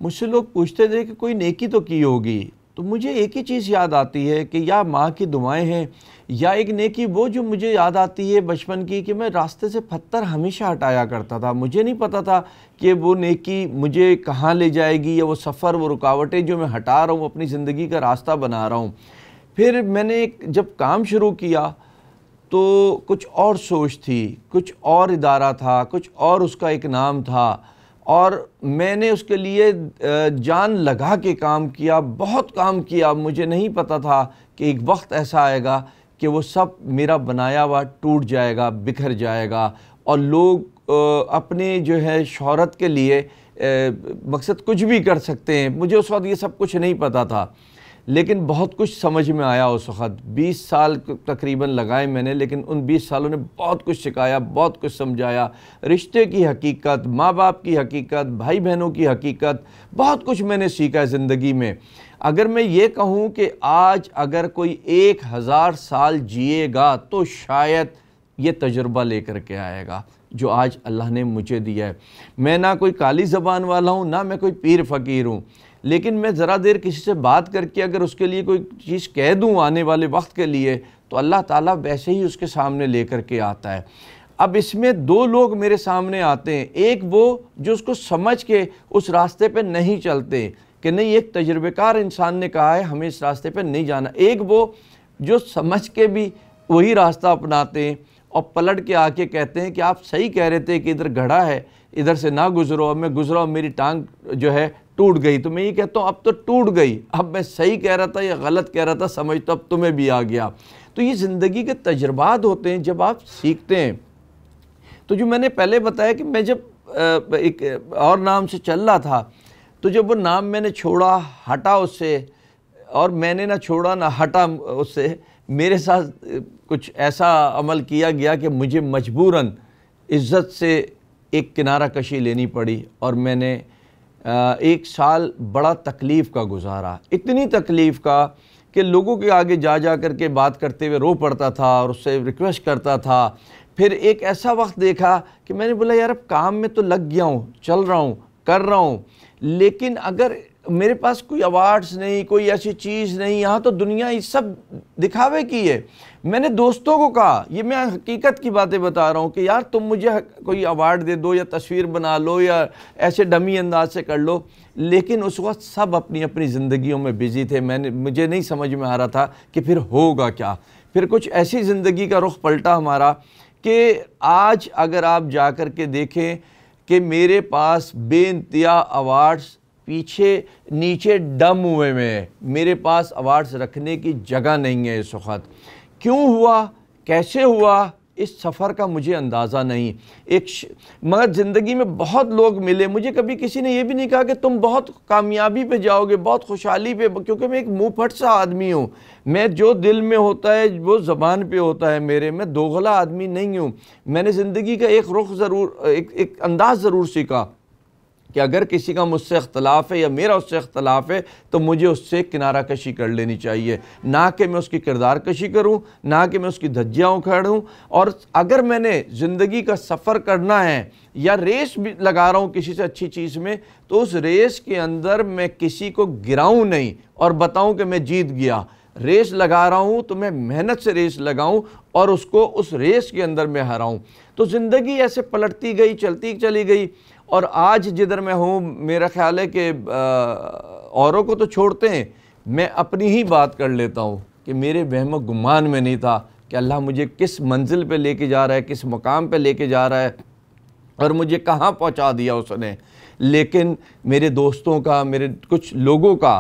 مجھ سے لوگ پوچھتے تھے کہ کوئی نیکی تو کی ہوگی، تو مجھے ایک ہی چیز یاد آتی ہے کہ یا ماں کی دعائیں ہیں، یا ایک نیکی وہ جو مجھے یاد آتی ہے بچپن کی، کہ میں راستے سے پتھر ہمیشہ ہٹایا کرتا تھا۔ مجھے نہیں پتا تھا کہ وہ نیکی مجھے کہاں لے جائے گی، یا وہ سفر، وہ رکاوٹیں جو میں ہٹا رہا ہوں، اپنی زندگی کا راستہ بنا رہا ہوں۔ پھر میں نے جب کام شروع کیا تو کچھ اور سوچ تھی، کچھ اور ادارہ تھا، کچھ اور اس کا ایک نام تھا، اور میں نے اس کے لیے جان لگا کے کام کیا، بہت کام کیا۔ مجھے نہیں پتا تھا کہ ایک وقت ایسا آئے گا کہ وہ سب میرا بنایا ہوا ٹوٹ جائے گا، بکھر جائے گا، اور لوگ اپنے جو ہے شہرت کے لیے مقصد کچھ بھی کر سکتے ہیں۔ مجھے اس وقت یہ سب کچھ نہیں پتا تھا، لیکن بہت کچھ سمجھ میں آیا اس وقت۔ 20 سال تقریباً لگائے میں نے، لیکن ان 20 سالوں نے بہت کچھ سکھایا، بہت کچھ سمجھایا، رشتے کی حقیقت، ماں باپ کی حقیقت، بھائی بہنوں کی حقیقت، بہت کچھ میں نے سیکھا ہے زندگی میں۔ اگر میں یہ کہوں کہ آج اگر کوئی 1000 سال جیے گا تو شاید یہ تجربہ لے کر کے آئے گا جو آج اللہ نے مجھے دیا ہے۔ میں نہ کوئی کالی زبان والا ہوں، نہ میں کوئی پیر فقیر ہوں، لیکن میں ذرا دیر کسی سے بات کر کے اگر اس کے لیے کوئی چیز کہہ دوں آنے والے وقت کے لیے، تو اللہ تعالیٰ ویسے ہی اس کے سامنے لے کر کے آتا ہے۔ اب اس میں 2 لوگ میرے سامنے آتے ہیں، ایک وہ جو اس کو سمجھ کے اس راستے پہ نہیں چلتے کہ نہیں، ایک تجربہ کار انسان نے کہا ہے ہمیں اس راستے پہ نہیں جانا، ایک وہ جو سمجھ کے بھی وہی راستہ اپناتے ہیں اور پلٹ کے آ کے کہتے ہیں کہ آپ صحیح کہہ رہے تھے کہ ادھر گڑھا ہے، ادھر سے نہ گزرو، اب میں گزرا اور میری ٹانگ جو ہے ٹوٹ گئی۔ تو میں یہ کہتا ہوں اب تو ٹوٹ گئی، اب میں صحیح کہہ رہا تھا یا غلط کہہ رہا تھا، سمجھ تو اب تمہیں بھی آ گیا۔ تو یہ زندگی کے تجربات ہوتے ہیں جب آپ سیکھتے ہیں۔ تو جو میں نے پہلے بتایا کہ میں جب ایک اور نام سے چل رہا تھا، تو جب وہ نام میں نے چھوڑا، ہٹا اس سے، اور میں نے نہ چھوڑا نہ ہٹا اس سے، میرے ساتھ کچھ ایسا عمل کیا گیا کہ مجھے مجبوراً عزت سے ایک کنارہ کشی لینی پڑی، اور میں نے 1 سال بڑا تکلیف کا گزارا، اتنی تکلیف کا کہ لوگوں کے آگے جا جا کر کے بات کرتے ہوئے رو پڑتا تھا اور اس سے ریکویسٹ کرتا تھا۔ پھر ایک ایسا وقت دیکھا کہ میں نے بولا یار اب کام میں تو لگ گیا ہوں، چل رہا ہوں، کر رہا ہوں، لیکن اگر میرے پاس کوئی ایوارڈز نہیں، کوئی ایسی چیز نہیں، یہاں تو دنیا یہ سب دکھاوے کی ہے۔ میں نے دوستوں کو کہا، یہ میں حقیقت کی باتیں بتا رہا ہوں، کہ یار تم مجھے کوئی ایوارڈ دے دو یا تصویر بنا لو یا ایسے ڈمی انداز سے کر لو، لیکن اس وقت سب اپنی اپنی زندگیوں میں بزی تھے۔ مجھے نہیں سمجھ میں آ رہا تھا کہ پھر ہوگا کیا۔ پھر کچھ ایسی زندگی کا رخ پلٹا ہمارا کہ آج اگر آپ جا کر کے دیکھیں کہ میرے پاس بے انتہا ایوارڈز پیچھے نیچے ڈم ہوئے میں، میرے پاس ایوارڈز رکھنے کی جگہ نہیں ہے اس وقت۔ کیوں ہوا، کیسے ہوا، اس سفر کا مجھے اندازہ نہیں۔ مگر زندگی میں بہت لوگ ملے، مجھے کبھی کسی نے یہ بھی نہیں کہا کہ تم بہت کامیابی پہ جاؤ گے، بہت خوشحالی پہ، کیونکہ میں ایک منہ پھٹ سا آدمی ہوں۔ میں جو دل میں ہوتا ہے وہ زبان پہ ہوتا ہے میرے، میں دوغلا آدمی نہیں ہوں۔ میں نے زندگی کا ایک رخ ضرور، ایک انداز ضرور سیکھا کہ اگر کسی کا مجھ سے اختلاف ہے یا میرا اس سے اختلاف ہے تو مجھے اس سے کنارہ کشی کر لینی چاہیے، نہ کہ میں اس کی کردار کشی کروں، نہ کہ میں اس کی دھجیاں اکھاڑوں۔ اور اگر میں نے زندگی کا سفر کرنا ہے یا ریس بھی لگا رہا ہوں کسی سے اچھی چیز میں، تو اس ریس کے اندر میں کسی کو گراؤں نہیں اور بتاؤں کہ میں جیت گیا۔ ریس لگا رہا ہوں تو میں محنت سے ریس لگاؤں اور اس کو اس ریس کے اندر میں ہراؤں۔ تو زندگی ایسے پلٹتی گئی، چلتی چلی گئی، اور آج جدھر میں ہوں میرا خیال ہے کہ اوروں کو تو چھوڑتے ہیں، میں اپنی ہی بات کر لیتا ہوں کہ میرے وہم و گمان میں نہیں تھا کہ اللہ مجھے کس منزل پہ لے کے جا رہا ہے، کس مقام پہ لے کے جا رہا ہے اور مجھے کہاں پہنچا دیا اس نے۔ لیکن میرے دوستوں کا، میرے کچھ لوگوں کا،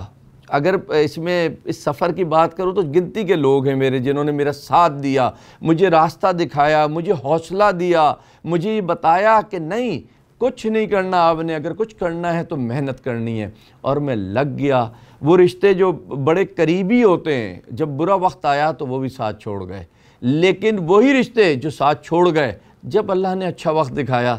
اگر اس میں اس سفر کی بات کروں تو گنتی کے لوگ ہیں میرے، جنہوں نے میرا ساتھ دیا، مجھے راستہ دکھایا، مجھے حوصلہ دیا، مجھے یہ بتایا کہ نہیں کچھ نہیں کرنا آپ نے، اگر کچھ کرنا ہے تو محنت کرنی ہے، اور میں لگ گیا۔ وہ رشتے جو بڑے قریبی ہوتے ہیں، جب برا وقت آیا تو وہ بھی ساتھ چھوڑ گئے، لیکن وہی رشتے جو ساتھ چھوڑ گئے، جب اللہ نے اچھا وقت دکھایا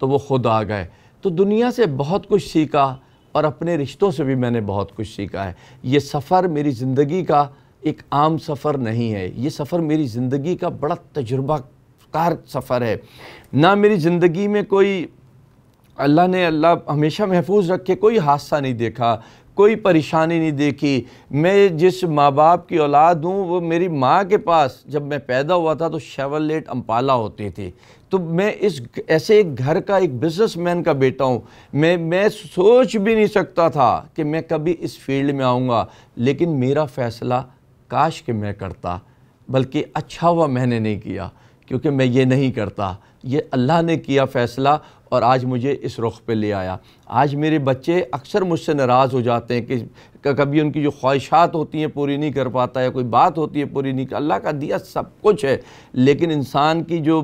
تو وہ خود آ گئے۔ تو دنیا سے بہت کچھ سیکھا اور اپنے رشتوں سے بھی میں نے بہت کچھ سیکھا ہے۔ یہ سفر میری زندگی کا ایک عام سفر نہیں ہے، یہ سفر میری زندگی کا بڑا تجربہ کار سفر ہے۔ نہ میری زندگی میں کوئی اللہ ہمیشہ محفوظ رکھے، کوئی حادثہ نہیں دیکھا، کوئی پریشانی نہیں دیکھی۔ میں جس ماں باپ کی اولاد ہوں، وہ میری ماں کے پاس جب میں پیدا ہوا تھا تو شیورلیٹ امپالا ہوتی تھی، تو میں ایسے ایک گھر کا ایک بزنس مین کا بیٹا ہوں۔ میں سوچ بھی نہیں سکتا تھا کہ میں کبھی اس فیلڈ میں آؤں گا، لیکن میرا فیصلہ کاش کہ میں کرتا، بلکہ اچھا ہوا میں نے نہیں کیا، کیونکہ میں یہ نہیں کرتا، یہ اللہ نے کیا فیصلہ اور آج مجھے اس رخ پہ لے آیا۔ آج میرے بچے اکثر مجھ سے ناراض ہو جاتے ہیں کہ کبھی ان کی جو خواہشات ہوتی ہیں پوری نہیں کر پاتا ہے، کوئی بات ہوتی ہے پوری نہیں، اللہ کا دیا سب کچھ ہے، لیکن انسان کی جو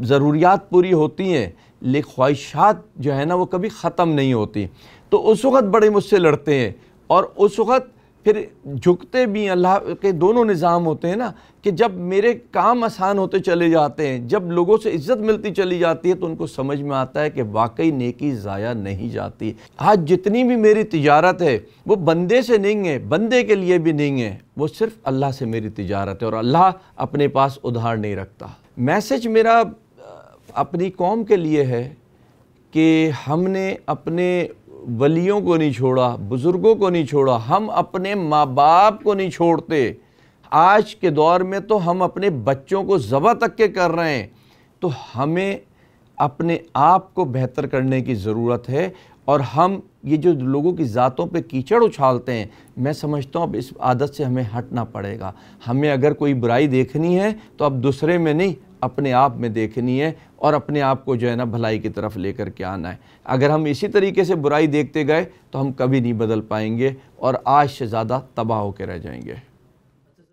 ضروریات پوری ہوتی ہیں، لیکن خواہشات جو ہے نا وہ کبھی ختم نہیں ہوتی۔ تو اس وقت بڑے مجھ سے لڑتے ہیں، اور اس وقت پھر جھکتے بھی ہیں۔ اللہ کے دونوں نظام ہوتے ہیں نا، کہ جب میرے کام آسان ہوتے چلے جاتے ہیں، جب لوگوں سے عزت ملتی چلی جاتی ہے، تو ان کو سمجھ میں آتا ہے کہ واقعی نیکی ضائع نہیں جاتی۔ آج جتنی بھی میری تجارت ہے وہ بندے سے نہیں ہے، بندے کے لیے بھی نہیں ہے، وہ صرف اللہ سے میری تجارت ہے، اور اللہ اپنے پاس ادھار نہیں رکھتا۔ میسج میرا اپنی قوم کے لیے ہے کہ ہم نے اپنے ولیوں کو نہیں چھوڑا، بزرگوں کو نہیں چھوڑا، ہم اپنے ماں باپ کو نہیں چھوڑتے۔ آج کے دور میں تو ہم اپنے بچوں کو ذبح تک کے کر رہے ہیں، تو ہمیں اپنے آپ کو بہتر کرنے کی ضرورت ہے، اور ہم یہ جو لوگوں کی ذاتوں پہ کیچڑ اچھالتے ہیں، میں سمجھتا ہوں اب اس عادت سے ہمیں ہٹنا پڑے گا۔ ہمیں اگر کوئی برائی دیکھنی ہے تو اب دوسرے میں نہیں، اپنے آپ میں دیکھنی ہے، اور اپنے آپ کو جو ہے نا بھلائی کی طرف لے کر کے آنا ہے۔ اگر ہم اسی طریقے سے برائی دیکھتے گئے تو ہم کبھی نہیں بدل پائیں گے، اور آج سے زیادہ تباہ ہو کے رہ جائیں گے۔